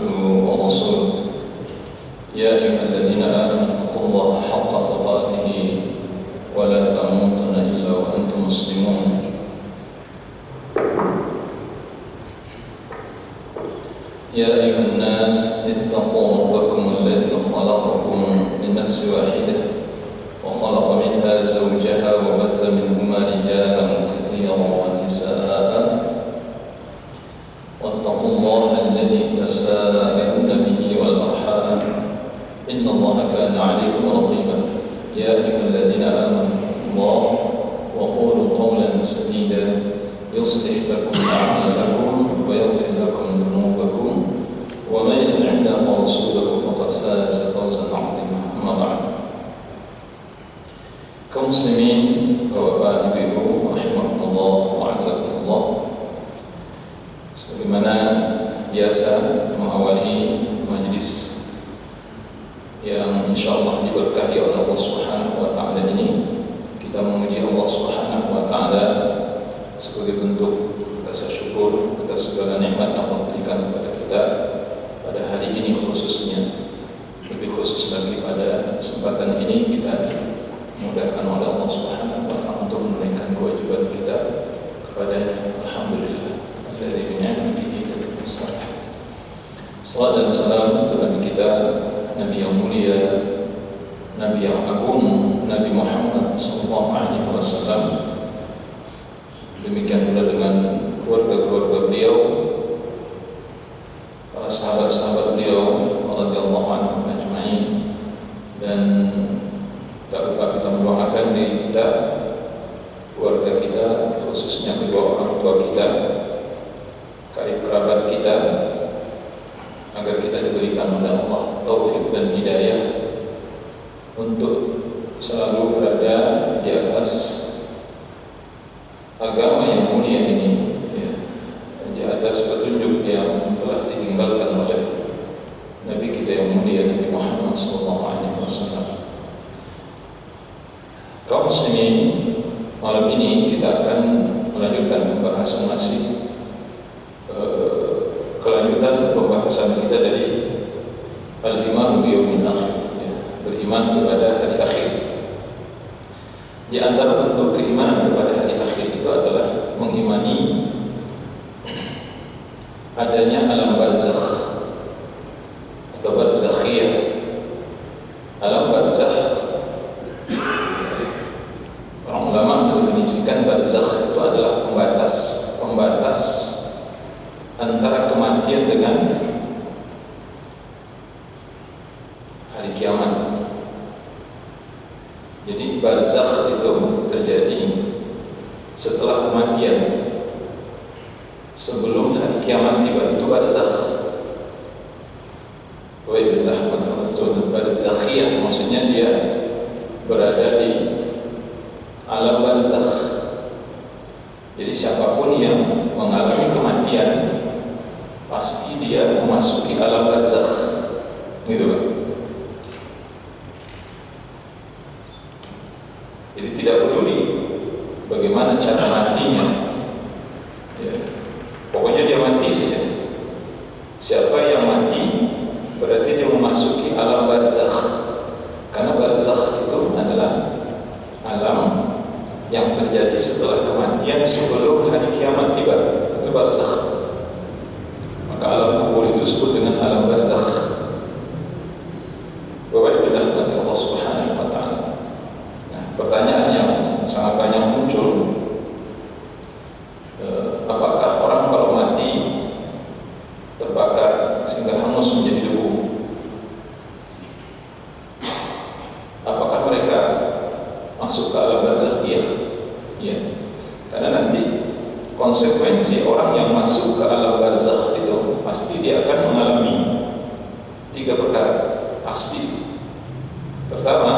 عبده ورسوله يا أيها الذين آمنوا اتقوا الله حق تقاته ولا تموتن إلا وأنتم مسلمون يا أيها الناس اتقوا ربكم الذي خلقكم من نفس واحدة وخلق منها زوجها وبث منهما رجالا كثيرا ونساء واتقوا الله الذي تساءلون به والأرحام إن الله كان عليكم رقيبا يا أيها الذين آمنوا اتقوا الله وقولوا قولا سديدا يصلح لكم أعمالكم ويغفر لكم ذنوبكم ومن يطع الله ورسوله فقد فاز فوزا عظيما أما بعد. Kaum muslimin, Bapak Ibu rahimahullah wa azakumullah, sebagaimana biasa mengawali majlis yang insyaallah diberkahi oleh Allah Subhanahu wa taala ini, kita memuji Allah Subhanahu wa taala sebagai bentuk rasa syukur atas segala nikmat yang Allah berikan kepada kita pada hari ini, khususnya lebih khusus lagi pada kesempatan ini kita dimudahkan oleh Allah Subhanahu wa taala untuk menunaikan kewajiban kita kepadanya. Alhamdulillah alladzi bi ni'matihi tatimmu shalihat. Salawat dan salam untuk Nabi kita, Nabi yang mulia, Nabi yang agung, Nabi Muhammad sallallahu alaihi wasallam. Demikian pula dengan keluarga-keluarga beliau, para sahabat-sahabat beliau radhiyallahu anhum ajma'in, dan tak lupa kita mendoakan diri kita, keluarga kita, khususnya kedua orang tua kita, karib kerabat kita, agar kita diberikan oleh Allah taufik dan hidayah untuk selalu berada di atas agama yang mulia ini, ya, di atas petunjuk yang telah ditinggalkan oleh Nabi kita yang mulia, Nabi Muhammad SAW. Kaum muslimin, malam ini kita akan melanjutkan pembahasan kelanjutan pembahasan kita dari al-iman biyawmil akhir, ya, beriman kepada hari akhir. Di antara bentuk keimanan kepada hari akhir itu adalah mengimani adanya alam barzakh atau barzakhiyah. Alam barzakh, orang ulama mendefinisikan barzakh itu adalah pembatas antara kematian dengan hari kiamat. Jadi barzakh itu terjadi setelah kematian, sebelum hari kiamat tiba, itu barzakh. Wa'illah maksud barzakhiyah, maksudnya dia berada di alam barzakh. Jadi siapapun yang mengalami kematian pasti dia memasuki alam barzakh, gitu kan? Jadi tidak peduli bagaimana cara matinya, ya, pokoknya dia mati saja. Siapa yang mati berarti dia memasuki alam barzakh, karena barzakh itu adalah alam yang terjadi setelah kematian sebelum hari kiamat tiba, itu barzakh. Maka alam kubur itu disebut dengan alam barzakh. Bapak Ibu rahmati Allah Subhanahu wa taala. Pertanyaan yang sangat banyak muncul, apakah orang kalau mati terbakar sehingga hangus menjadi debu, apakah mereka masuk ke alam barzakh? Iya, karena nanti konsekuensi orang yang masuk ke alam barzakh itu pasti dia akan mengalami 3 perkara pasti. Pertama,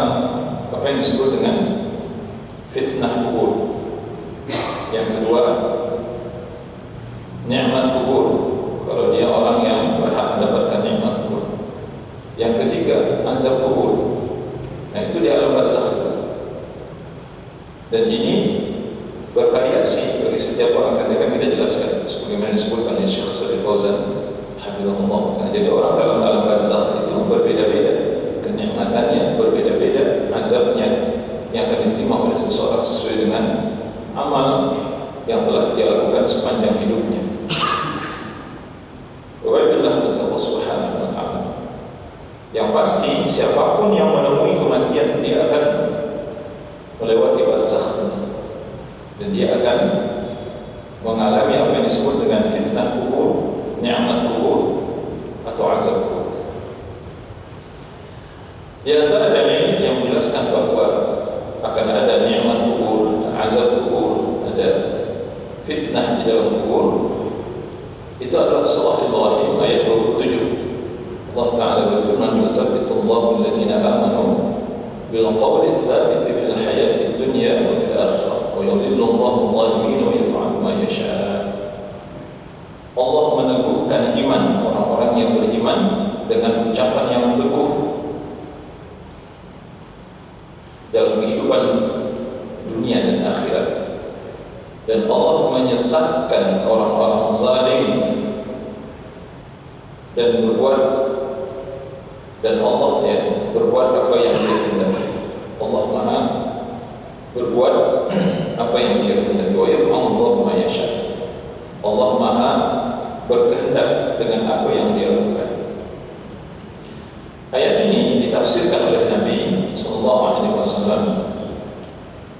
apa yang disebut dengan fitnah kubur. Yang kedua, nikmat kubur, kalau dia orang yang berhak mendapatkan nikmat kubur. Yang ketiga, azab kubur. Nah, itu di alam barzakh. Dan ini bervariasi bagi setiap orang. Ketika kita jelaskan sebagaimana disebutkan oleh Syekh Shalih Fauzan hafizahullah ta'ala. Jadi orang pasti siapapun yang menemui kematian dia akan melewati barzakh dan dia akan mengalami apa yang disebut dengan fitnah kubur, nikmat kubur atau azab kubur. Di antara dalil yang menjelaskan bahwa akan ada nikmat kubur, azab kubur, ada fitnah di dalam kubur, itu adalah surah Ibrahim ayat 27. Allah Ta'ala berfirman, "Yusabbitullahu alladhina amanu bil qawli tsabiti fil hayati dunya wa fil akhirah wa yudhillu Allahu adh-dhalimin wa yaf'alu ma yasha." Allah meneguhkan iman orang-orang yang beriman dengan ucapan yang teguh dalam kehidupan dunia dan akhirat, dan Allah menyesatkan orang-orang zalim dan Allah berbuat apa yang Dia kehendaki. Allah Maha berbuat apa yang Dia kehendaki. Wa yaf'alu Allahu ma yasha. Allah Maha berkehendak dengan apa yang Dia lakukan. Ayat ini ditafsirkan oleh Nabi sallallahu alaihi wasallam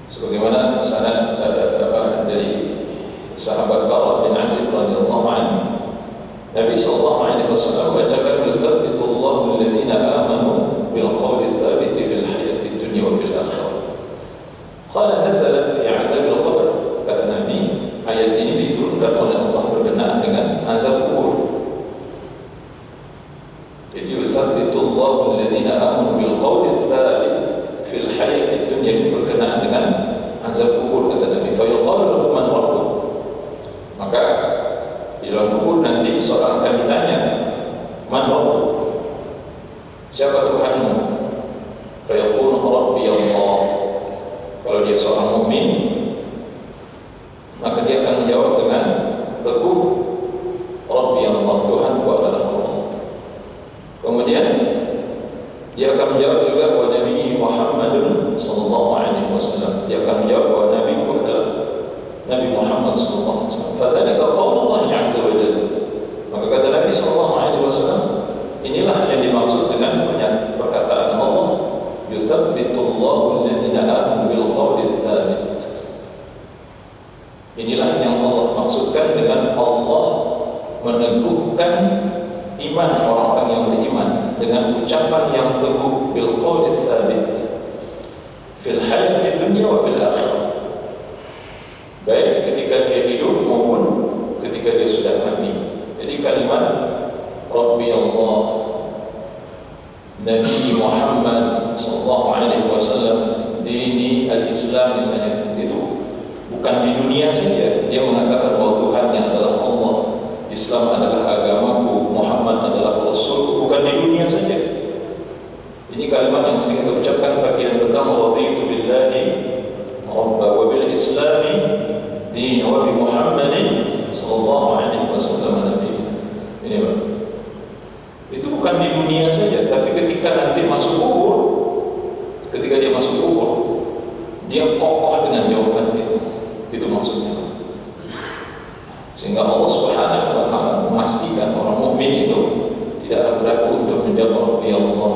sebagaimana sanad dari sahabat Bara bin Azib radhiyallahu anhu. Nabi sallallahu alaihi wasallam bacakan, "Yusabbitullahu alladhina amanu bil qawli tsabiti fil hayati dunya wa fil akhirah." Qala nazalat fi 'adzabil qabr. Kata Nabi, ayat ini diturunkan oleh Allah berkenaan dengan azab kubur. Jadi yusabbitullahu alladhina amanu bil qawli tsabit fil hayati dunya, ini berkenaan dengan azab kubur, kata Nabi. Fa yuqalu lahu man rabbuk. Maka di dalam kubur nanti seorang akan ditanya, man rabbuk, siapa Tuhanmu? Fa yaqulu rabbi Allah. Kalau dia seorang mukmin, maka dia akan menjawab dengan teguh, rabbi Allah, Tuhanku adalah Allah. Kemudian dia akan menjawab juga bahwa Nabi Muhammad sallallahu alaihi wasallam. Dia akan menjawab bahwa nabiku adalah Nabi Muhammad sallallahu alaihi wasallam. Fadzalika qaulullah azza wa jalla. Maka kata Nabi sallallahu alaihi wasallam, inilah yang dimaksud dengan perkataan Allah, yusabbitullahu alladhina amanu bil qawli tsabit. Inilah yang Allah maksudkan dengan Allah meneguhkan iman orang-orang yang beriman dengan ucapan yang teguh, bil qawli tsabit fil hayati dunya wa fil akhirah, baik ketika dia hidup maupun ketika dia sudah mati. Jadi kalimat Rabbi Allah, Nabi Muhammad sallallahu alaihi wasallam, dini al-Islam misalnya, itu bukan di dunia saja dia mengatakan bahwa Tuhannya adalah Allah, Islam adalah agamaku, Muhammad adalah Rasul, bukan di dunia saja. Ini kalimat yang sering kita ucapkan bagian pertama, raditu billahi rabba wa bil islami din wa bi Muhammadin sallallahu alaihi wasallam nabi. Ini Pak. Itu bukan di dunia saja, tapi ketika nanti masuk kubur, ketika dia masuk kubur, dia kokoh dengan jawaban itu. Itu maksudnya. Sehingga Allah Subhanahu wa taala memastikan orang mukmin itu tidak akan ragu untuk menjawab Rabbi Allah,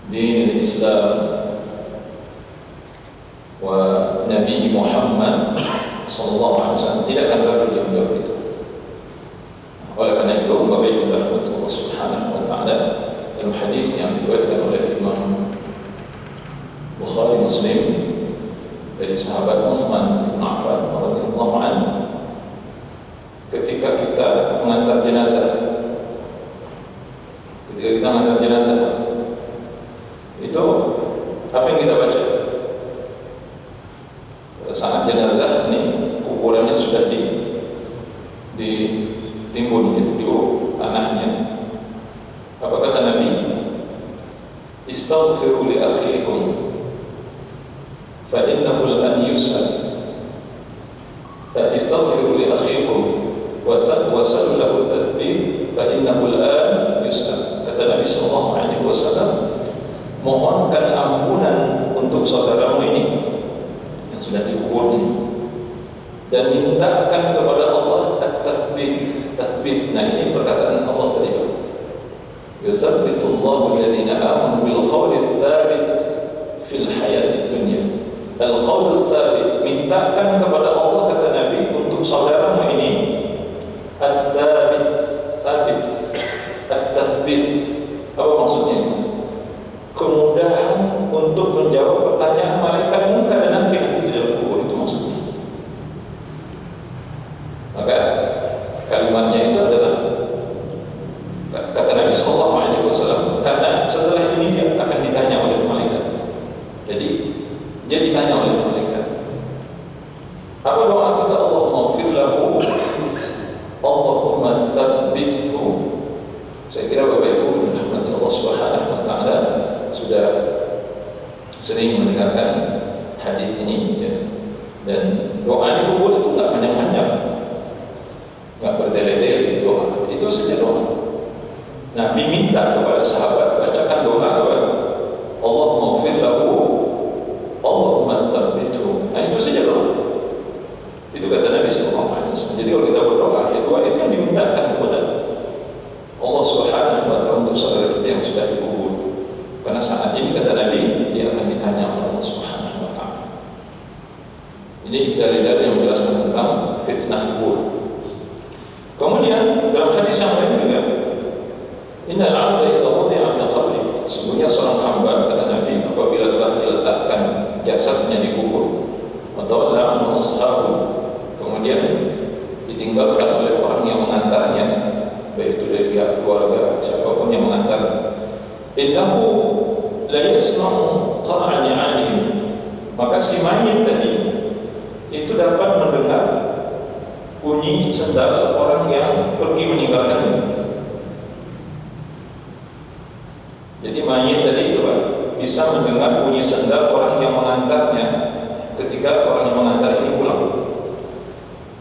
Din Islam wa Nabi Muhammad sallallahu alaihi wasallam, tidak akan ragu dia menjawab itu. Oleh karena itu, Bapak Ibu rahmatullah Subhanahu wa taala, dalam hadis yang diriwayatkan oleh Imam Bukhari Muslim dari sahabat Utsman bin Affan radhiyallahu anhu, ketika kita mengantar jenazah, itu apa yang kita baca? Saat jenazah ini kuburannya sudah ditimbun, diuruk tanahnya. Apa kata Nabi? Istaghfiru li akhikum fa innahu al-an yus'al. Istaghfiru li akhikum wa sallu lahu at-tathbit fa innahu al-an yus'al. Kata Nabi sallallahu alaihi wasallam, mohonkan ampunan untuk saudaramu ini yang sudah dikubur ini, dan mintakan kepada Allah at-tathbit. Nah, ini perkataan Allah tadi, Pak. Yuthabbitullahu alladhina amanu bil qawli tsabit fil hayati dunya. Al-qawl tsabit, mintakan kepada Allah, kata Nabi, untuk saudaramu ini ats-tsabit, tsabit, at-tatsbit. Apa maksudnya itu? Kemudahan untuk menjawab pertanyaan malaikat munkar dan nakir nanti di dalam kubur, itu maksudnya. Maka kalimatnya itu adalah, kata Nabi SAW, karena setelah ini dia akan ditanya oleh malaikat. Jadi dia ditanya oleh malaikat, apa doa kita? Allahumma ighfir lahu, Allahumma tsabbithu. Saya kira Bapak Ibu rahmati Allah Subhanahu wa taala sudah sering mendengarkan hadis ini, ya. Dan doa di kubur itu enggak panjang-panjang, enggak bertele-tele doa, itu saja doa. Nabi minta kepada sahabat, bacakan doa apa? Allahumma ighfir lahu, Allahumma tsabbithu. Nah, itu saja doa. Itu kata Nabi SAW. Jadi kalau kita berdoa, ya doa itu yang dimintakan kepada Allah Subhanahu wa taala untuk saudara kita yang sudah dikubur. Karena saat ini, kata Nabi, dia akan ditanya oleh Allah Subhanahu wa taala. Ini dalil-dalil yang menjelaskan tentang fitnah kubur. Kemudian dalam hadis yang lain juga, innal 'abda idza wudi'a fi qabri, sesungguhnya seorang hamba, kata Nabi, apabila telah diletakkan jasadnya di kubur, atau dalam ashabu, kemudian ditinggalkan oleh orang yang mengantarnya, baik itu dari pihak keluarga, siapapun yang mengantar, innahu la yasma'u qara'a ni'alihim, maka si mayit tadi itu dapat mendengar bunyi sendal orang yang pergi meninggalkannya. Jadi mayit tadi itu bisa mendengar bunyi sendal orang yang mengantarnya ketika orang yang mengantar ini pulang.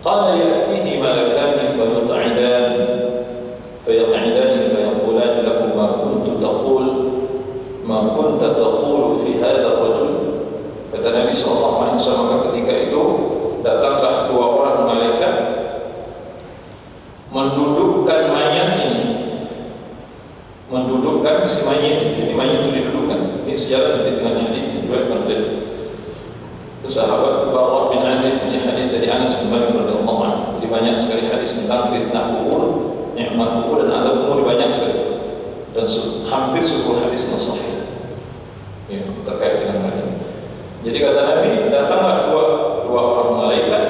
Qala ya'tihi malakani fayut'idan fayaq'idani fayaqulan lahu ma kunta taqulu fi hadha ar-rajul. Kata Nabi SAW, maka ketika itu datanglah dua orang malaikat mendudukkan mayat ini, mendudukkan si mayit. Jadi mayit itu didudukkan. Ini sejalan dengan hadis yang diriwayatkan oleh sahabat Barrah bin Azib, ini hadis dari Anas bin Malik radhiyallahu anhu. Jadi banyak sekali hadis tentang fitnah kubur, nikmat kubur dan azab kubur, banyak sekali. Dan hampir seluruh hadis yang sahih, ya, terkait dengan hal ini. Jadi kata Nabi, datanglah dua orang malaikat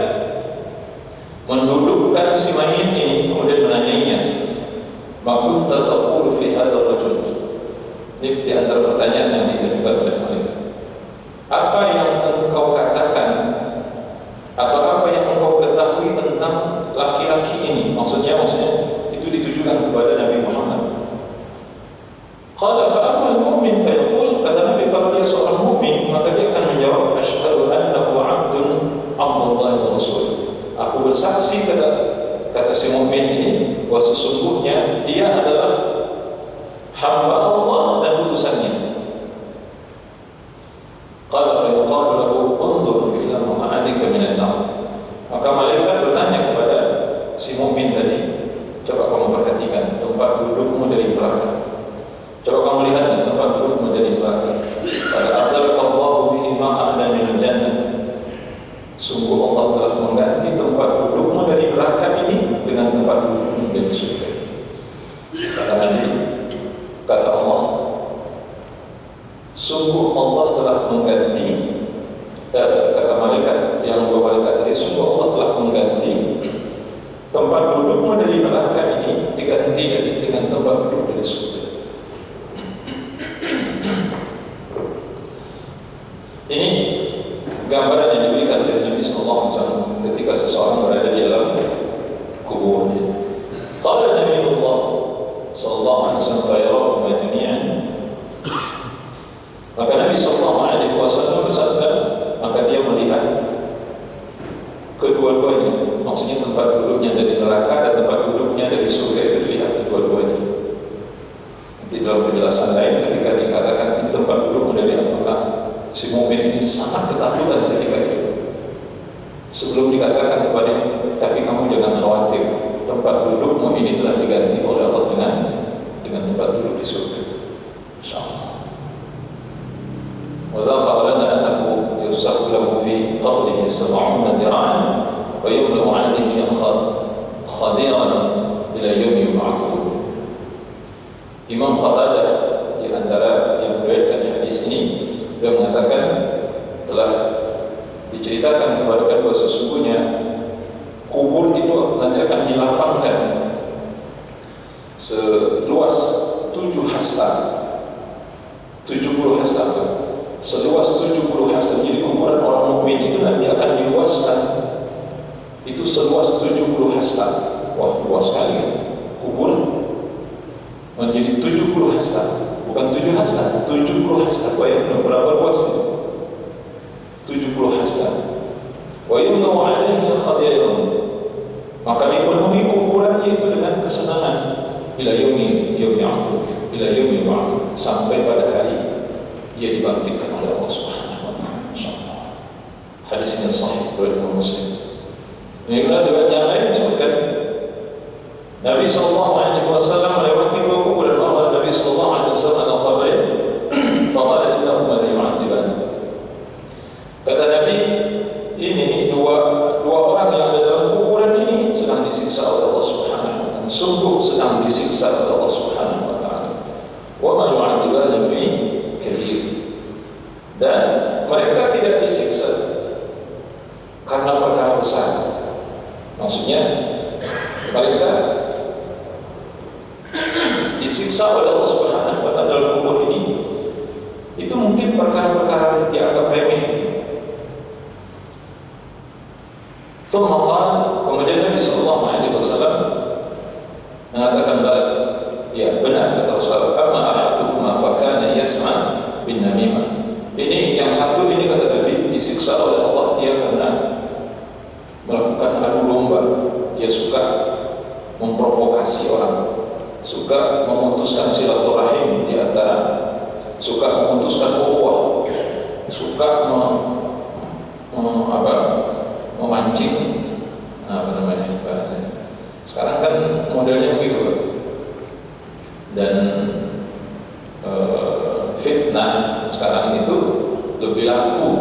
mendudukkan si mayit ini, kemudian menanyainya, ma kunta taqulu fi hadzal rajul. Ini di antara pertanyaan yang diajukan oleh malaikat. Apa yang engkau katakan atau apa yang engkau ketahui tentang laki-laki ini? Maksudnya itu ditujukan kepada Nabi Muhammad. Qala fa amma al-mu'min fa yaqul, kata Nabi, kalau dia seorang mukmin maka dia akan menjawab, asyhadu annahu 'abdun 'abdullahi wa rasul. Aku bersaksi, kata si mukmin ini, bahwa sesungguhnya dia adalah hamba Allah dan utusannya. Qala fa yuqalu lahu unzur ila maq'adika minan nar. Maka malaikat bertanya kepada si mukmin tadi, coba kamu perhatikan tempat dudukmu dari neraka. Coba kamu lihat tempat dudukmu dari neraka. Pada abdallahu bihi maq'adan minal jannah. Sungguh Allah telah mengganti tempat dudukmu dari neraka ini dengan tempat dudukmu dari surga. Kata Nabi, kata Allah, sungguh Allah telah mengganti, kata malaikat, yang dua malaikat tadi, sungguh Allah telah mengganti tempat dudukmu dari neraka ini diganti dengan tempat duduk dari surga. Ini gambaran yang diberikan oleh Nabi SAW ketika seseorang berada di dalam kuburnya. Qala Nabiullah sallallahu alaihi wasallam fa yarahum jami'an. Maka Nabi sallallahu alaihi wasallam bersabda, maka dia melihat kedua-duanya. Maksudnya tempat duduknya dari neraka dan tempat duduknya dari surga itu dilihat kedua-duanya. Nanti dalam penjelasan lain ketika dikatakan ini tempat dudukmu dari apakah, si mukmin ini sangat ketakutan ketika itu. Sebelum dikatakan kepadanya, tapi kamu jangan khawatir, tempat dudukmu ini telah diganti oleh Allah dengan tempat duduk di surga. bunyan ila yaumi yub'atsun. Imam Qatadah di antara yang meriwayatkan hadis ini, dia mengatakan telah diceritakan kepada kami bahwa sesungguhnya kubur itu nanti akan dilapangkan seluas 7 hasta, 70 hasta, seluas 70 hasta. Jadi kuburan orang mukmin itu nanti akan diluaskan itu seluas 70 hasta. Wah, luas sekali kan? Kubur menjadi 70 hasta, bukan 7 hasta, 70 hasta. Bayangkan berapa luasnya? 70 hasta. Wa yumnu 'alaihi khadiyun, maka dipenuhi kuburannya itu dengan kesenangan ila yaumi yub'atsun, ila yaumi yub'atsun, sampai pada hari dia dibangkitkan oleh Allah Subhanahu wa taala. Insyaallah. Hadis ini sahih riwayat Muslim. Riwayat yang lain disebutkan Nabi sallallahu alaihi wasallam melewati dua kuburan orang Nabi sallallahu alaihi wasallam al-qabrin, faqala innahuma la yu'adziban. Kata Nabi, ini dua orang yang ada dalam kuburan ini sedang disiksa oleh Allah Subhanahu wa taala. Sungguh sedang disiksa oleh Allah Subhanahu wa taala. Wa ma yu'adziban fi katsir. Dan mereka tidak disiksa karena perkara besar. Maksudnya mereka disiksa oleh Allah Subhanahu wa taala dalam kubur ini itu mungkin perkara-perkara dianggap remeh. Kemudian Nabi sallallahu alaihi wasallam mengatakan, ya benar kata Rasulullah, amma ahaduhuma fa kana yas'a bin namimah. Ini yang satu ini kata Nabi disiksa oleh Allah dia karena melakukan adu domba. Dia suka memprovokasi orang, suka memutuskan silaturahim di antara, suka memutuskan ukhuwah, suka memancing, apa namanya bahasanya. Sekarang kan modelnya begitu, Pak. Dan fitnah sekarang itu lebih laku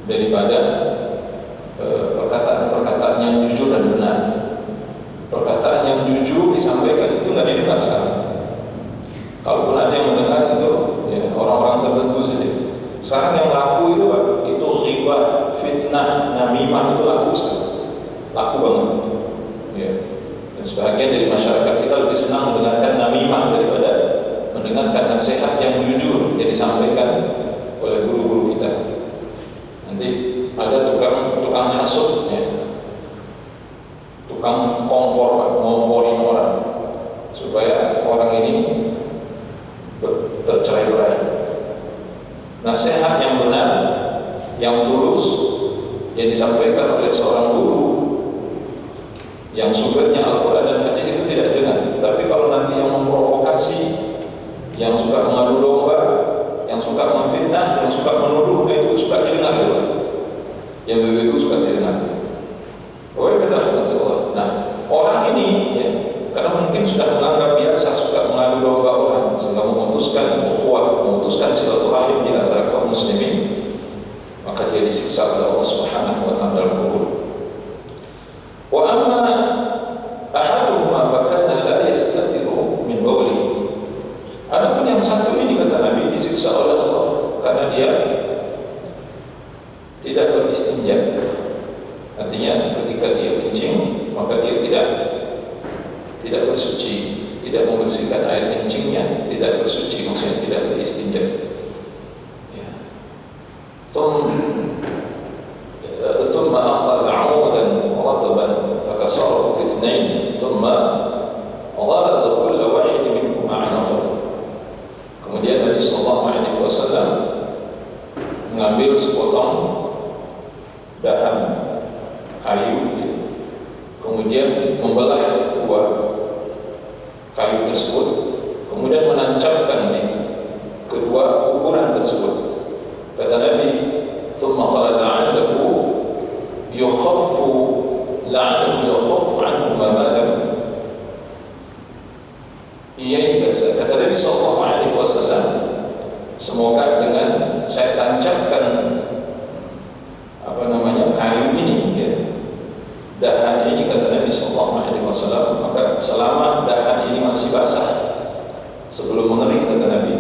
daripada perkataan-perkataan yang jujur dan benar. Perkataan yang jujur disampaikan itu nggak didengar sekarang. Kalaupun ada yang mendengar itu ya orang-orang tertentu saja. Sekarang yang laku itu Pak, itu ghibah, fitnah, namimah, itu laku sekali, laku banget. Ya. Dan sebagian dari masyarakat kita lebih senang mendengarkan namimah daripada mendengarkan nasihat yang jujur yang disampaikan oleh guru-guru kita. Nanti ada tukang hasut, ya. Tukang kompor, ngomporin orang supaya orang ini tercerai-berai. Nasihat yang benar, yang tulus, yang disampaikan oleh seorang guru yang sumbernya Al-Quran dan hadis itu tidak dengar. Tapi kalau nanti yang memprovokasi, yang suka mengadu domba, yang suka memfitnah, yang suka menuduh, itu suka didengar, ya. Yang begitu suka didengar. Oh ya betul. Nah, orang ini ya, karena mungkin sudah menganggap biasa suka mengadu domba orang, sehingga memutuskan ukhuwah, memutuskan silaturahim di antara kaum muslimin, maka dia disiksa oleh Allah Subhanahu wa taala dalam kubur. Wa amma ahaduhuma fa kana la yastatiru min bawlihi. Adapun yang satu ini kata Nabi disiksa oleh Allah karena dia tidak beristinja. Artinya ketika dia kencing maka dia tidak bersuci, tidak membersihkan air kencingnya, tidak bersuci, maksudnya tidak beristinja. Ya. ثم أخذ عودا رطبا فكسره باثنين ثم غرز كل واحد منهما عنقا. Kemudian Nabi sallallahu alaihi wasallam mengambil sepotong dahan kayu, kemudian membelah dua kayu tersebut, kemudian menancapkan di kedua kuburan tersebut. Kata Nabi, ثم قال لعله يخف عنهما ما لم ييبس. Kata Nabi sallallahu alaihi wasallam, semoga dengan saya tancapkan kayu ini, ya, dahan ini, kata Nabi sallallahu alaihi wasallam, Wasallam, maka selama dahan ini masih basah sebelum mengering, kata Nabi,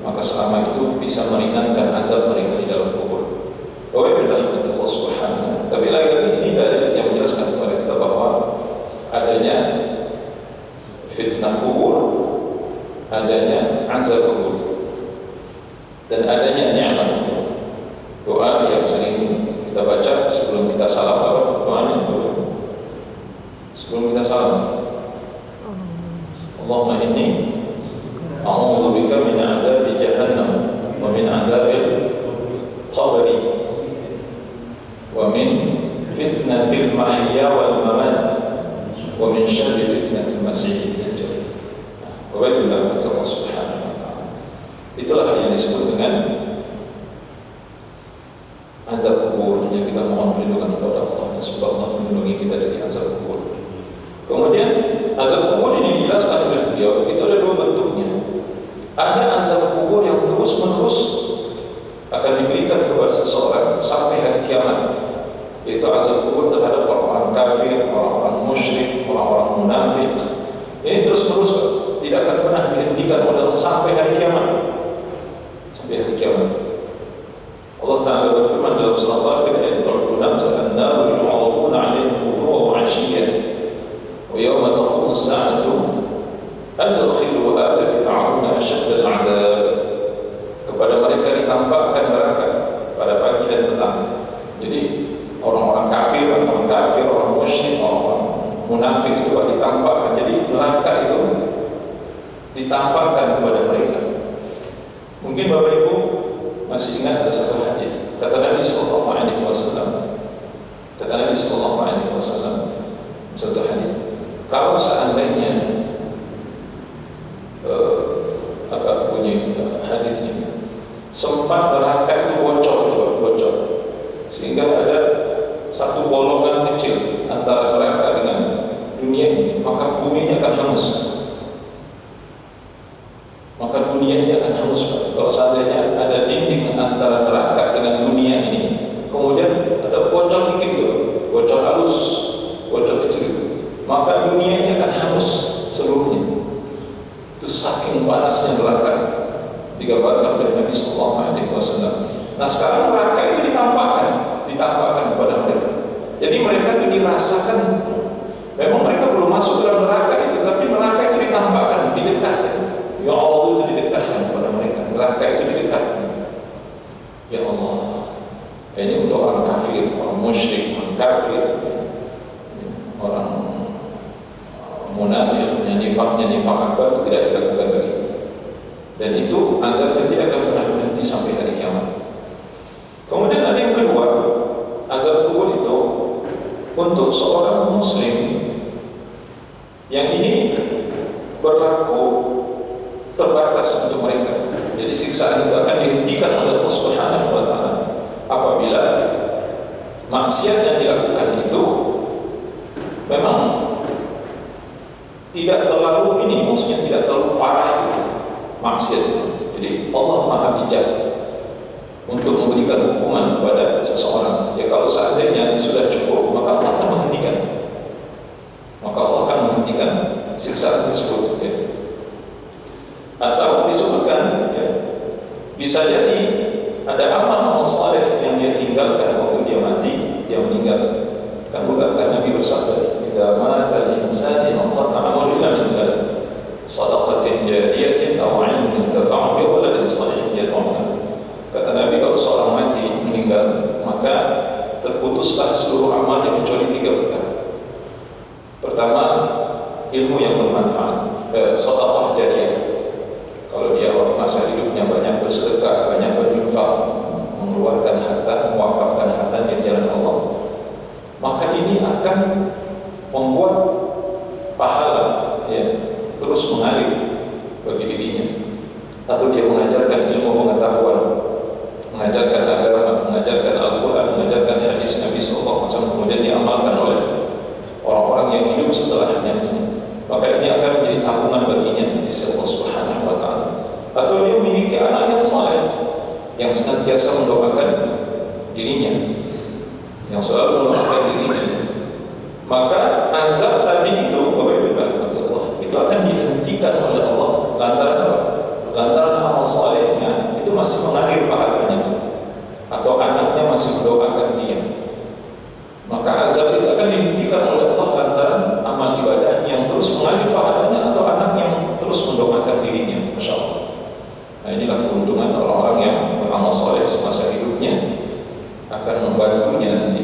maka selama itu bisa meringankan azab mereka di dalam kubur. Wabillahi Allah Subhanahu. Tapi lagi-lagi ini dalil yang menjelaskan kepada kita bahwa adanya fitnah kubur, adanya azab kubur, dan adanya nikmat kubur. Doa yang sering kita baca sebelum kita salam, apa doanya? Sebelum kita salam, Allahumma inni a'udzubika min 'adzabi jahannam wa min 'adzabil qabri wa min fitnatil mahya wal mamat wa min syarri fitnatil masih dajjal. Wabillahi Allah Subhanahu wa ta'ala. Itulah yang disebut dengan azab kubur, yang kita mohon perlindungan kepada Allah, dan semoga Allah melindungi kita dari azab kubur. Kemudian azab kubur ini dijelaskan oleh beliau, itu ada dua bentuknya. Ada azab kubur yang terus menerus akan diberikan kepada seseorang sampai hari kiamat, yaitu azab kubur terhadap orang-orang kafir, orang-orang musyrik, orang-orang munafik. Ini terus menerus tidak akan pernah dihentikan oleh Allah sampai hari kiamat. Sampai hari kiamat. Allah Ta'ala berfirman dalam surah Ghafir ayat 26, "An-naru yu'raduna 'alaihim ghuduwwan wa 'ashiyyan wa yawma taqumu as-sa'atu adkhilu ala fir'auna ashadda al-'adzab." Kepada mereka ditampakkan neraka pada pagi dan petang. Jadi orang-orang kafir, orang musyrik, orang munafik itu ditampakkan. Jadi neraka itu ditampakkan kepada mereka. Mungkin Bapak Ibu masih ingat ada satu hadis, kata Nabi Sallallahu Alaihi Wasallam, satu hadis, kalau seandainya bunyi hadisnya, sempat neraka itu bocor, sehingga ada satu bolongan kecil antara neraka dengan dunia ini, maka buminya akan hangus. Kalau seandainya ada dinding antara neraka dengan dunia ini, kemudian ada bocor dikit itu, bocor halus, bocor kecil itu, maka dunia ini akan hangus seluruhnya. Itu saking panasnya neraka, digambarkan oleh Nabi Sallallahu Alaihi Wasallam. Nah sekarang neraka itu ditampakkan kepada mereka. Jadi mereka itu dirasakan, memang mereka belum masuk dalam neraka itu, tapi neraka itu ditampakkan, didekatkan. Ya Allah itu didekatkan kepada mereka, neraka itu didekatkan. Ya Allah, ini untuk orang kafir, orang musyrik, orang kafir, orang munafik, yang nifak akbar itu tidak dilakukan lagi. Dan itu azabnya tidak akan pernah berhenti sampai hari kiamat. Kemudian ada yang kedua, azab kubur itu untuk seorang muslim yang ini berlaku terbatas untuk mereka. Jadi siksaan itu akan dihentikan oleh Allah Subhanahu wa ta'ala apabila maksiat yang dilakukan itu memang tidak terlalu maksudnya tidak terlalu parah itu maksiat. Jadi Allah Maha bijak untuk memberikan hukuman kepada seseorang. Ya kalau seandainya sudah cukup, maka Allah akan menghentikan siksaan tersebut. Ya. Atau disebutkan, ya, bisa jadi ada amal saleh yang dia tinggalkan waktu dia mati, dia meninggal. Kan bukankah Nabi bersabda, "Idza mata al-insanu inqata'a 'amaluhu illa min salas, shadaqatin jariyatin aw 'ilmin intafa'a bihi wa waladin shalihin yad'u lahu." Kata Nabi, kalau seorang mati meninggal, maka terputuslah seluruh amalnya kecuali 3 perkara. Pertama, ilmu yang bermanfaat, sedekah jariyah. Kalau dia masa hidupnya banyak bersedekah, banyak berinfak, mengeluarkan harta, mewakafkan harta di jalan Allah, maka ini akan membuat pahala, ya, terus mengalir bagi dirinya. Atau dia mengajarkan ilmu pengetahuan, mengajarkan agama, mengajarkan Al-Quran, mengajarkan hadis Nabi SAW, kemudian diamalkan oleh orang-orang yang hidup setelahnya. Maka ini akan menjadi tabungan baginya di sisi Allah Subhanahu wa ta'ala. Atau dia memiliki anak yang saleh, yang senantiasa mendoakan dirinya, yang selalu mendoakan dirinya, Maka azab tadi itu, Bapak Ibu rahmatullah, itu akan dihentikan oleh Allah lantaran apa? Lantaran amal salehnya itu masih mengalir pahalanya, atau anaknya masih mendoakan dia. Maka azab itu akan dihentikan oleh Allah lantaran amal ibadahnya yang terus mengalir pahalanya, atau anak yang terus mendoakan dirinya. Masya Allah. Nah, inilah keuntungan orang-orang yang beramal saleh semasa hidupnya, akan membantunya nanti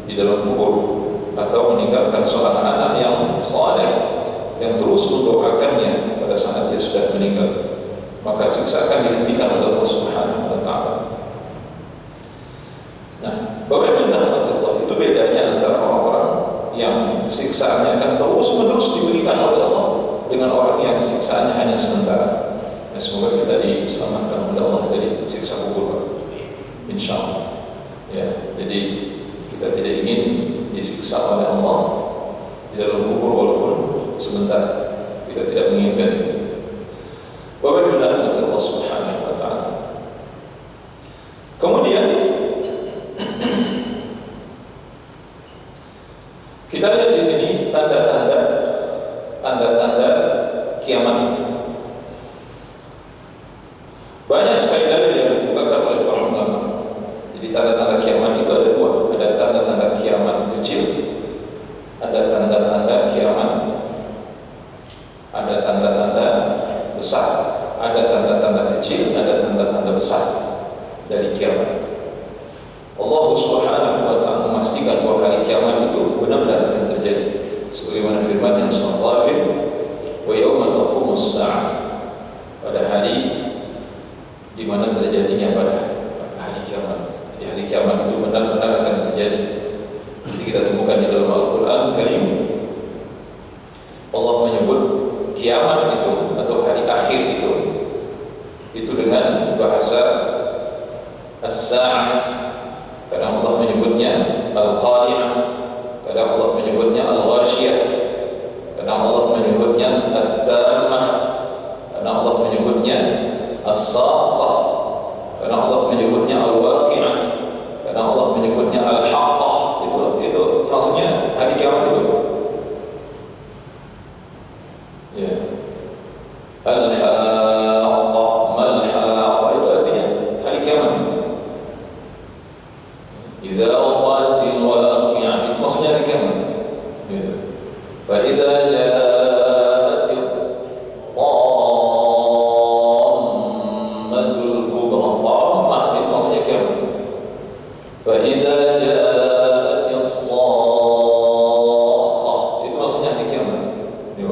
di dalam kubur, atau meninggalkan seorang anak yang saleh yang terus mendoakannya pada saat dia sudah meninggal. Maka siksa akan dihentikan oleh Allah Subhanahu wa taala. Nah, Bapak Ibu rahmatullah, itu bedanya antara orang-orang yang siksaannya akan terus-menerus diberikan oleh Allah dengan orang yang siksaannya hanya sementara. Ya, semoga kita diselamatkan oleh Allah dari siksa kubur, insyaallah. Ya, jadi kita tidak ingin disiksa oleh Allah di dalam kubur walaupun sebentar. Kita tidak menginginkan itu. Bapak Ibu rahmati Allah Subhanahu wa taala. Kemudian kita lihat di sini tanda-tanda kiamat. Banyak sekali dalil yang dikemukakan oleh para ulama. Jadi tanda-tanda kiamat itu ada dua. Ada tanda-tanda kiamat kecil, ada tanda-tanda kiamat, ada tanda-tanda besar. Ada tanda-tanda kecil, ada tanda-tanda besar dari kiamat. Allah Subhanahu wa taala memastikan bahwa hari kiamat itu benar-benar akan terjadi. Sebagaimana firman yang surah Ghafir, "Wa yauma taqumus saa'ah." Pada hari di mana terjadinya pada hari kiamat. Jadi hari kiamat itu benar-benar akan terjadi. Jadi kita temukan di dalam Al-Qur'an Karim, Allah menyebut kiamat itu atau hari akhir itu dengan bahasa as-sa'ah. Kadang Allah menyebutnya al-qari'ah, kadang Allah menyebutnya al-ghashiyah, kadang Allah menyebutnya at-tammah, kadang Allah menyebutnya as-sakhah, kadang Allah menyebutnya al-waqi'ah, kadang Allah menyebutnya al-haqqah. Itu maksudnya hari kiamat itu. Ya. Al-haqqah, mal-haqqah itu artinya hari kiamat. Idza waqa'atil waqi'ah itu maksudnya hari kiamat. Ya. Fa idza ja'atil qammatul kubra, qammah itu maksudnya kiamat. Fa idza ja'atis sakhah itu maksudnya hari kiamat. Ya.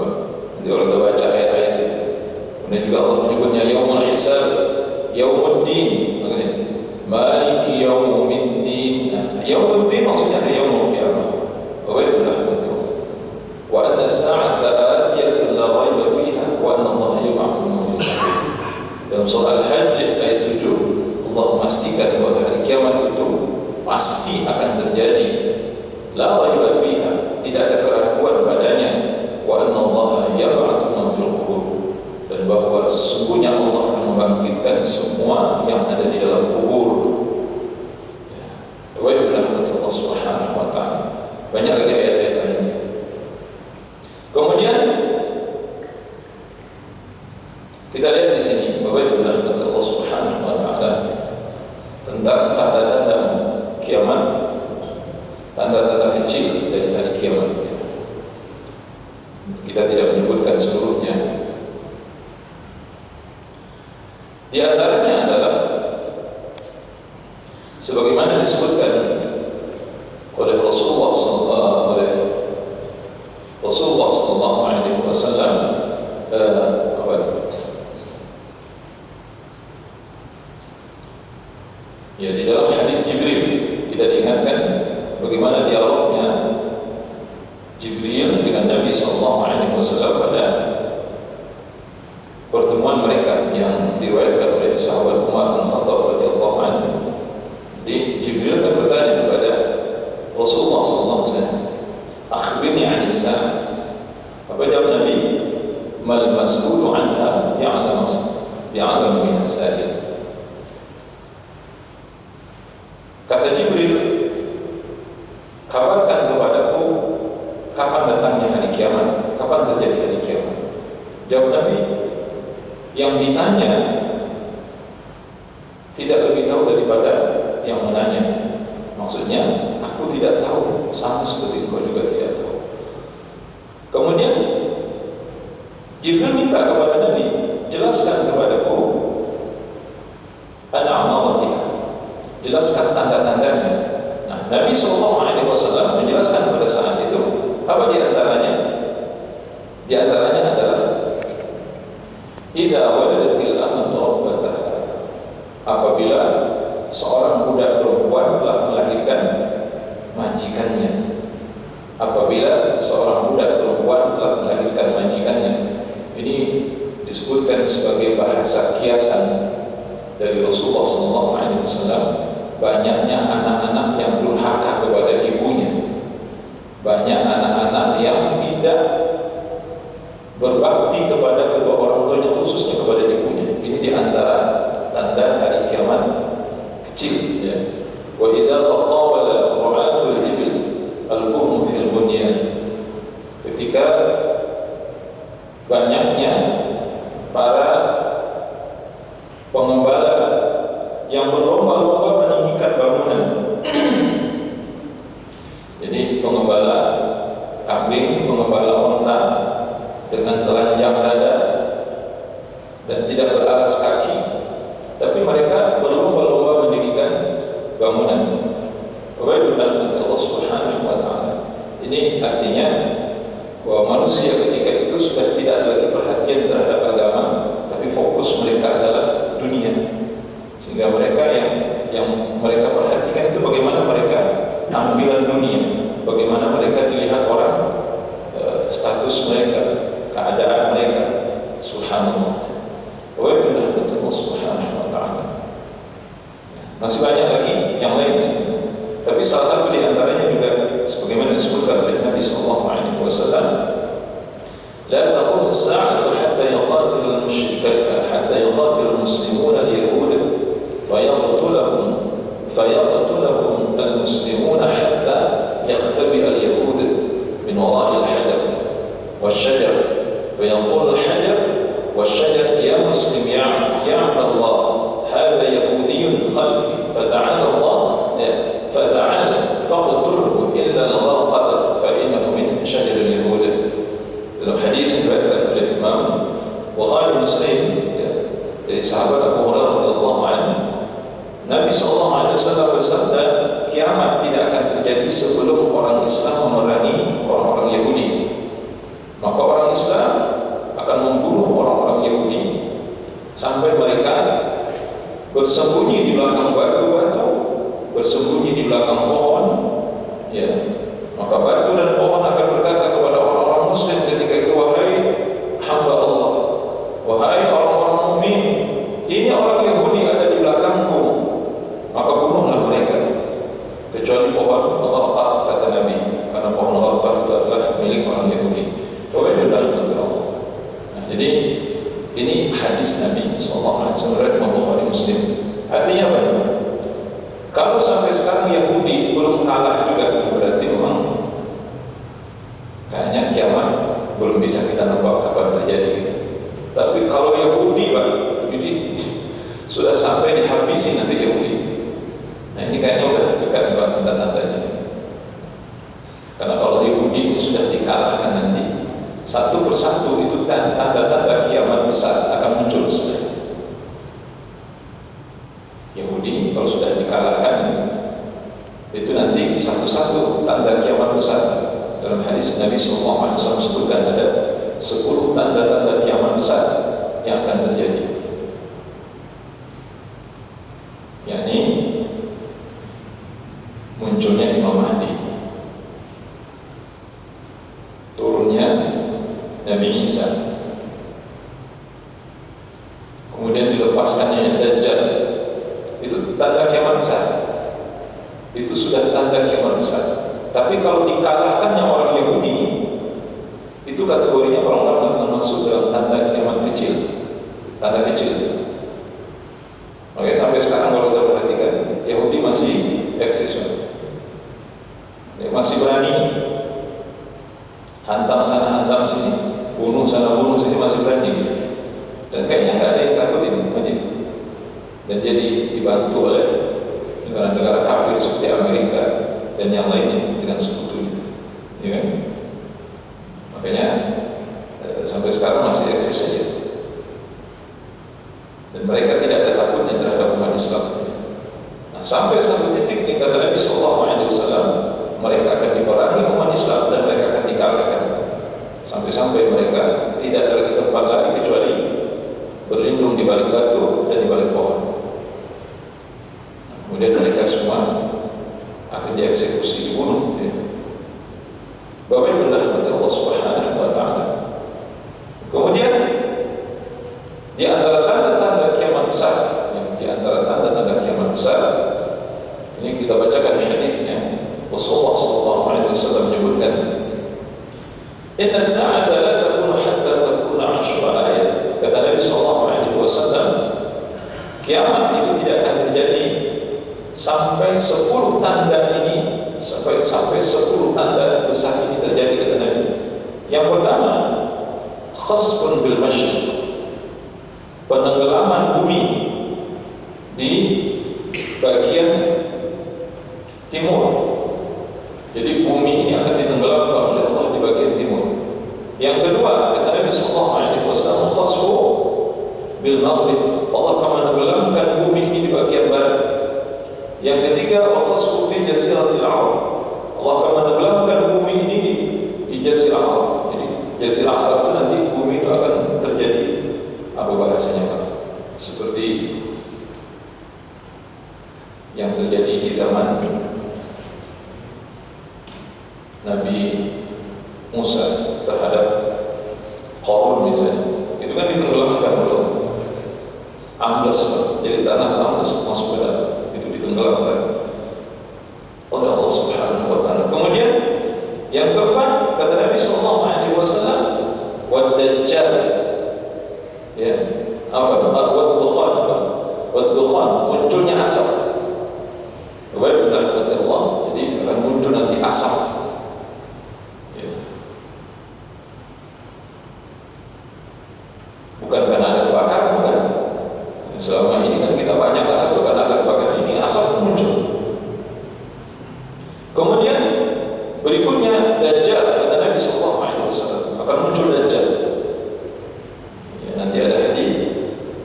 Nanti kalau kita baca ayat-ayat itu. Kemudian juga Allah menyebutnya yaumul hisab, yaumuddin, maknanya maliki yaumiddin. Yaumuddin maksudnya yaumul qiyamah. Wa rahmatullah. Wa anna as-sa'ata atiyatun la raiba fiha wa anna Allah yub'atsu man fil qubur. Dalam surah Al-Hajj ayat 7, Allah memastikan bahwa hari kiamat itu pasti akan terjadi. La raiba fiha, tidak ada keraguan padanya. Wa anna Allah yub'atsu man fil qubur. Dan bahwa sesungguhnya Allah akan membangkitkan semua yang ada di dalam kubur. Wa rahmatullah Subhanahu wa taala. Banyak lagi ayat-ayat lainnya. Kemudian kita lihat di sini bahwa rahmatullah Subhanahu wa taala tentang tanda-tanda kiamat, tanda-tanda kecil dari hari kiamat. Kita tidak menyebutkan seluruhnya. Di antaranya adalah sebagaimana disebutkan oleh Rasulullah sallallahu alaihi wasallam, ya, di dalam hadis Jibril kita diingatkan bagaimana dialognya Jibril dengan Nabi sallallahu alaihi wasallam pada pertemuan mereka yang diriwayatkan oleh sahabat Umar bin Khattab radhiyallahu anhu. Di Jibril kan bertanya kepada Rasulullah sallallahu alaihi wasallam, "Akhbirni 'anis sa'ah." Apa jawab Nabi? "Mal mas'ulu 'anha bi'alam min as-sa'il." Kata Jibril, "Kabarkan kepadaku Jawab Nabi, yang ditanya tidak lebih tahu daripada yang menanya. Maksudnya, aku tidak tahu, sama seperti engkau juga tidak tahu. Kemudian Jibril minta kepada Nabi, jelaskan kepadaku al-amaratiha, jelaskan tanda-tandanya. Nah, Nabi SAW menjelaskan pada saat itu apa di antaranya? Di antaranya adalah idza waladatil amatu rabbataha, apabila seorang budak perempuan telah melahirkan majikannya. Apabila seorang budak perempuan telah melahirkan majikannya. Ini disebutkan sebagai bahasa kiasan dari Rasulullah SAW. Banyaknya anak-anak yang durhaka kepada ibunya, banyak anak-anak yang tidak berbakti kepada kedua orang tuanya, khususnya kepada ibunya. Ini diantara tanda hari kiamat kecil, ya. Wa idza tatawala ra'atul ibil al-buhmu fil bunyan, ketika banyaknya para pengembala yang berlomba-lomba meninggikan bangunan. Jadi pengembala kambing, pengembala unta dengan telanjang dada dan tidak beralas kaki, tapi mereka berlomba-lomba mendirikan bangunan. Wabillah Allah Subhanahu wa taala. Ini artinya bahwa manusia ketika itu sudah tidak lagi perhatian terhadap agama, tapi fokus mereka adalah dunia. Sehingga mereka yang mereka perhatikan itu bagaimana mereka tampilan dunia, bagaimana mereka dilihat orang, status mereka, keadaan mereka. Subhanallah. Wabillah Allah Subhanahu wa taala. Masih banyak lagi yang lain, tapi salah satu di antaranya juga sebagaimana disebutkan oleh Nabi sallallahu alaihi wasallam, la taqum as-sa'atu hatta yuqatil al-muslimun al-yahud fayaqtulahum al-muslimun hatta yaqtabi al-yahud min wara'i al-hajar wash-shajar fayaqul al-hajar wash-shajar ya muslim ya Allah hadha yahudiyyun khalfi fata'ala Allah fata'ala faqtulhu illa al-gharqad fa innahu min shajar al-yahud. Dalam hadis yang diriwayatkan oleh Imam Bukhari Muslim, ya, dari sahabat Abu Hurairah radhiyallahu anhu, Nabi SAW bersabda, kiamat tidak akan terjadi sebelum orang Islam memerangi orang-orang Yahudi. Maka orang Islam akan membunuh orang-orang Yahudi sampai mereka bersembunyi di belakang batu-batu, bersembunyi di belakang pohon, ya. Maka batu dan pohon akan berkata kepada orang-orang Muslim ketika itu, wahai hamba Allah, wahai orang-orang mukmin, ini orang Yahudi ada di belakangku, maka bunuhlah mereka, kecuali pohon gharqad, kata Nabi, karena pohon gharqad itu adalah milik orang Yahudi. Wabillah Allah. Nah, jadi ini hadis Nabi SAW riwayat Bukhari Muslim. Artinya apa? Kalau sampai sekarang Yahudi belum kalah juga, berarti memang kayaknya kiamat belum bisa kita nebak kapan terjadi. Tapi kalau Yahudi, Pak, jadi sudah sampai dihabisi nanti Yahudi. Nah, ini kayaknya udah dekat tanda-tandanya. Karena kalau Yahudi sudah dikalahkan nanti, satu persatu itu tanda-tanda kiamat besar akan muncul sudah. Yahudi kalau sudah dikalahkan itu nanti satu-satu tanda kiamat besar. Dalam hadis Nabi SAW sebutkan ada 10 tanda-tanda kiamat besar yang akan terjadi. Yakni munculnya Imam Mahdi, turunnya Nabi Isa, kemudian dilepaskannya Dajjal. Itu tanda kiamat besar. Itu sudah tanda kiamat besar. Tapi kalau dikalahkannya orang Yahudi, itu kategorinya orang-orang yang masuk dalam tanda kiamat kecil. Tanda kecil. Makanya sampai sekarang kalau kita perhatikan, Yahudi masih eksis. Dia masih berani hantam sana hantam sini. bunuh sana bunuh sini masih berani. Dan kayaknya nggak ada yang takutin Madinah. Dan dia dibantu oleh negara-negara kafir seperti Amerika dan yang lainnya dengan sekutunya, ya kan? Makanya sampai sekarang masih eksis saja. Dan mereka tidak ada takutnya terhadap umat Islam. Nah, sampai satu titik di kata Nabi SAW, mereka akan diperangi umat Islam dan mereka akan dikalahkan. Sampai-sampai mereka tidak ada lagi tempat lagi kecuali berlindung di balik batu dan di balik pohon. Nah, kemudian mereka semua akan dieksekusi, dibunuh. Ya. Bapak Ibu rahmati Allah Subhanahu wa taala. Kemudian di antara tanda-tanda kiamat besar, di antara tanda-tanda kiamat besar, ini kita bacakan di hadisnya. Rasulullah sallallahu alaihi wasallam menyebutkan, "Inna as-sa'ata la takunu hatta takuna 10 ayat." Kata Nabi sallallahu alaihi wasallam, kiamat itu tidak akan terjadi sampai 10 tanda ini, sampai 10 tanda besar ini terjadi, kata Nabi. Yang pertama, khasfun bil masyriq, penenggelaman bumi di bagian timur. Jadi bumi ini akan ditenggelamkan oleh Allah di bagian timur. Yang kedua, kata Nabi sallallahu alaihi wasallam, khasfu bil maghrib, Allah akan menenggelamkan bumi ini di bagian barat. Yang ketiga, khasfu fi jaziratil Arab, Allah akan menenggelamkan bumi ini di jazirah Arab. Jadi jazirah Arab itu nanti bumi itu akan terjadi apa bahasanya Pak? Seperti yang terjadi di zaman Nabi Musa terhadap Qarun misalnya, itu kan ditenggelamkan oleh Allah. Ambles, jadi tanah ambles masuk ke dalam, itu ditenggelamkan oleh Allah Subhanahu wa taala. Kemudian yang keempat, kata Nabi sallallahu alaihi wasallam, wad-dajjal, ya, wad-dukhan, munculnya asap. Wa'alaikumsalam, jadi akan muncul nanti asap. Ya. Bukan karena ada kebakaran, bukan. Selama ini kan kita banyak asap, bukan ada kebakaran. Ini asap muncul. Kemudian berikutnya Dajjal, kata Nabi SAW, akan muncul Dajjal. Ya, nanti ada hadis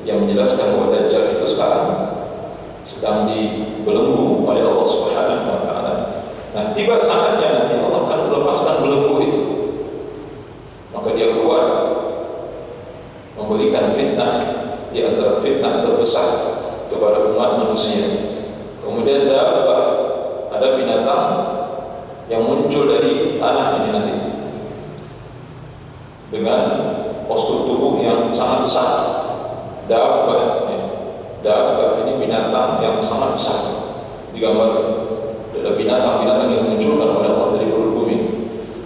yang menjelaskan bahwa Dajjal itu sekarang sedang dibelenggu oleh Allah Subhanahu wa taala. Nah, tiba saatnya nanti Allah akan melepaskan belenggu itu. Maka dia keluar memberikan fitnah di antara fitnah terbesar kepada umat manusia. Kemudian ada binatang yang muncul dari tanah ini nanti dengan postur tubuh yang sangat besar. Dabbah ini binatang yang sangat besar. Digambar ada binatang-binatang yang dimunculkan oleh Allah dari perut bumi.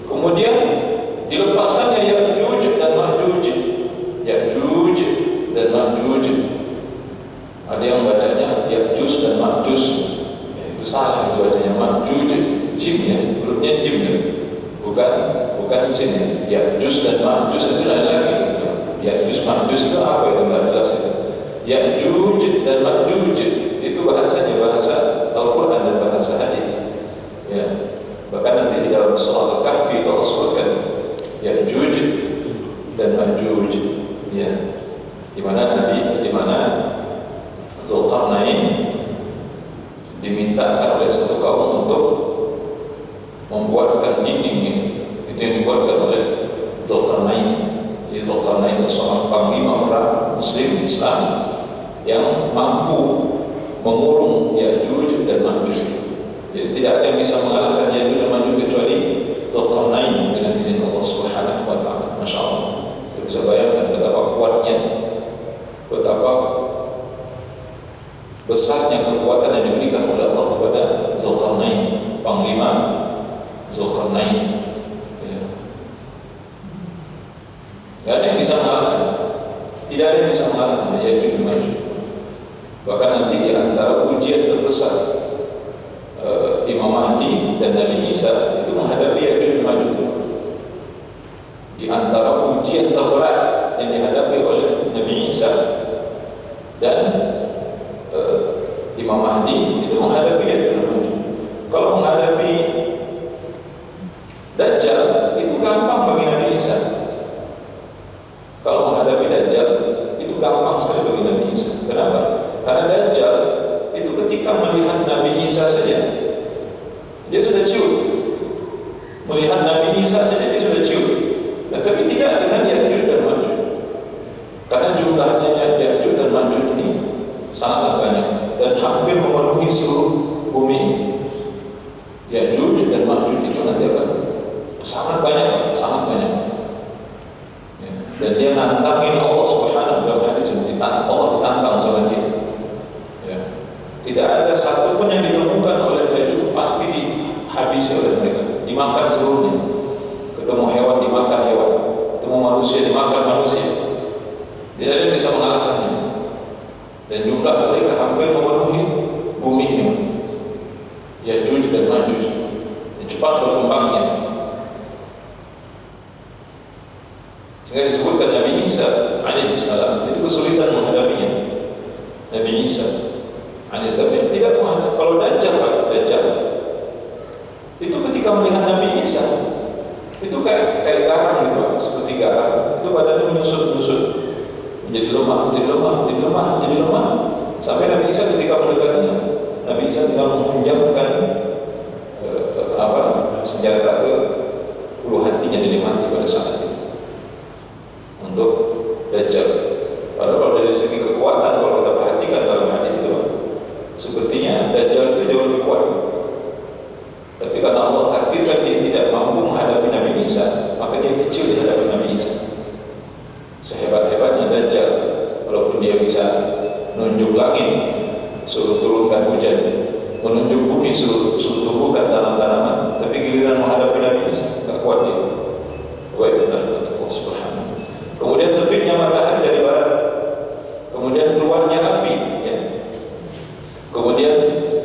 Kemudian dilepaskannya Ya'juj dan Ma'juj. Ya'juj dan Ma'juj. Ada yang bacanya Ya'juj dan Ma'juj. Ya, itu salah, itu bacanya Ma'juj. Jim ya, hurufnya jim ya. Bukan di sini. Ya'juj dan Ma'juj itu lain lagi itu. Ya'juj Ma'juj itu apa itu, enggak jelas itu. Ya'juj dan Ma'juj itu bahasanya bahasa Al-Quran dan bahasa hadis. Ya. Bahkan nanti di dalam surah Al-Kahfi itu Allah sebutkan Ya'juj dan Ma'juj. Ya. Di mana Zulkarnain dimintakan oleh satu kaum untuk membuatkan dindingnya. Itu yang dibuatkan oleh Zulkarnain. Zulkarnain adalah seorang panglima perang Muslim Islam yang mampu mengurung Ya'juj dan Ma'juj. Jadi tidak ada yang bisa mengalahkan Ya'juj dan Ma'juj kecuali Zulkarnain dengan izin Allah Subhanahu wa taala. Masya Allah. Kita bisa bayangkan betapa kuatnya, betapa besarnya kekuatan yang diberikan oleh Allah kepada Zulkarnain, panglima Zulkarnain. Tidak ada yang bisa mengalahkan. Tidak ada yang bisa mengalahkan Ya'juj dan Ma'juj. Bahkan nanti di antara ujian terbesar Imam Mahdi dan Nabi Isa itu menghadapi Ya'juj dan Ma'juj. Di antara ujian terberat yang dihadapi oleh Nabi Isa dan Imam Mahdi itu menghadapi Ya'juj dan Ma'juj. Kalau menghadapi Dajjal itu gampang bagi Nabi Isa. Kalau menghadapi Dajjal itu gampang sekali bagi Nabi Isa. Kenapa? Karena Dajjal itu ketika melihat Nabi Isa saja dia sudah ciut. Melihat Nabi Isa saja dia sudah ciut. Tapi tidak dengan Ya'juj dan Ma'juj. Karena jumlahnya Ya'juj dan Ma'juj ini sangat banyak dan hampir memenuhi seluruh bumi ini. Ya'juj dan Ma'juj itu nanti akan sangat banyak. Ya. Dan dia nantangin Allah Subhanahu dalam hadis ini, Allah ditantang sama dia. Ya. Tidak ada satu pun yang ditemukan oleh Ya'juj pasti dihabisi oleh mereka, dimakan seluruhnya. Ketemu hewan dimakan hewan, ketemu manusia dimakan manusia. Tidak ada yang bisa mengalahkannya. Dan jumlah mereka hampir memenuhi bumi ini. Ya'juj dan Ma'juj cepat berkembangnya. Sehingga disebutkan Nabi Isa alaihissalam itu kesulitan menghadapinya. Nabi Isa alaihissalam tidak menghadapi. Kalau Dajjal itu ketika melihat Nabi Isa itu kayak garam gitu, seperti garam. Itu badannya menyusut menjadi lemah sampai Nabi Isa ketika mendekatinya, Nabi Isa tinggal menghunjamkan senjata ke ulu hatinya, jadi mati pada saat itu untuk Dajjal. Padahal dari segi kekuatan kalau kita perhatikan dalam hadis itu sepertinya Dajjal itu jauh lebih kuat. Tapi karena Allah takdirkan dia tidak mampu menghadapi Nabi Isa, maka dia kecil di hadapan Nabi Isa. Sehebat-hebatnya Dajjal, walaupun dia bisa menunjuk langit suruh turunkan hujan, menunjuk bumi suruh tumbuhkan tanam-tanaman, tapi giliran menghadapi Nabi Isa tak kuat dia. Wa'ibullah subhanahu. Kemudian terbitnya matahari dari barat, kemudian keluarnya api, ya. Kemudian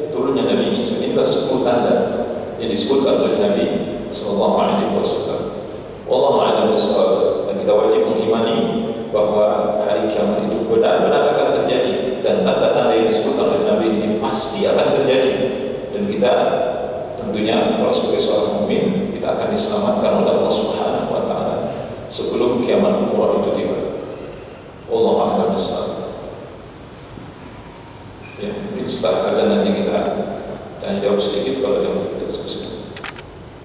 turunnya Nabi Isa. Inilah 10 tanda yang disebutkan oleh Nabi sallallahu alaihi wasallam. Wallahu a'lam bishawab. Dan kita wajib mengimani bahwa hari kiamat itu benar-benar akan terjadi dan tanda-tanda yang disebutkan oleh Nabi ini pasti akan terjadi. Dan kita tentunya kalau sebagai seorang mukmin kita akan diselamatkan oleh Allah Subhanahu wa taala sebelum kiamat kubra itu tiba. Wallahu a'lam bishawab. Ya, mungkin setelah azan nanti kita tanya jawab sedikit kalau ada diskusi.